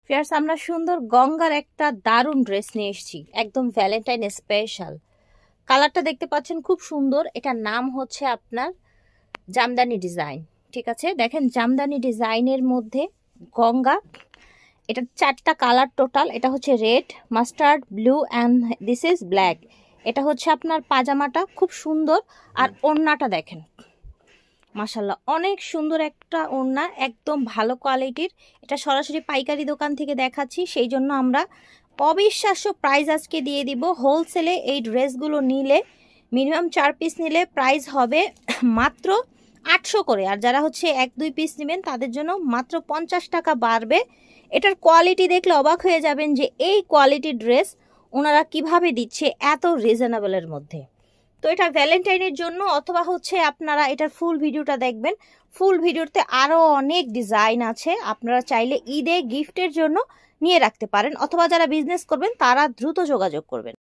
Fierce, আমরা সুন্দর গঙ্গার একটা দারুণ ড্রেস নিয়ে এসেছি, একদম ভ্যালেন্টাইন স্পেশাল। কালারটা দেখতে পাচ্ছেন খুব সুন্দর। এটার নাম হচ্ছে আপনার জামদানি ডিজাইন। ঠিক আছে, দেখেন জামদানি ডিজাইনের মধ্যে গঙ্গা। এটা 4টা কালার টোটাল। এটা হচ্ছে red, mustard, blue and this is black. এটা হচ্ছে আপনার পাজামাটা, খুব সুন্দর। আর ওড়নাটা দেখেন, মাশাল্লাহ অনেক সুন্দর একটা ওড়না, একদম ভালো কোয়ালিটির। এটা সরাসরি পাইকারি দোকান থেকে দেখাচ্ছি, সেই জন্য আমরা অবিশ্বাস্য প্রাইস আজকে দিয়ে দিব। হোলসেলে এই ড্রেসগুলো নিলে মিনিমাম 4 পিস নিলে প্রাইস হবে মাত্র 800 করে। আর যারা হচ্ছে 1-2 পিস নেবেন তাদের জন্য মাত্র 50 টাকা বাড়বে। এটার কোয়ালিটি দেখলে অবাক হয়ে যাবেন যে এই কোয়ালিটির ড্রেস ওনারা কিভাবে দিচ্ছে এত রিজনেবলের মধ্যে। তো এটা ভ্যালেন্টাইনের জন্য, অথবা হচ্ছে আপনারা এটার ফুল ভিডিওটা দেখবেন। ফুল ভিডিওতে আরও অনেক ডিজাইন আছে, আপনারা চাইলে ঈদে গিফটের জন্য নিয়ে রাখতে পারেন, অথবা যারা বিজনেস করবেন তারা দ্রুত যোগাযোগ করবেন।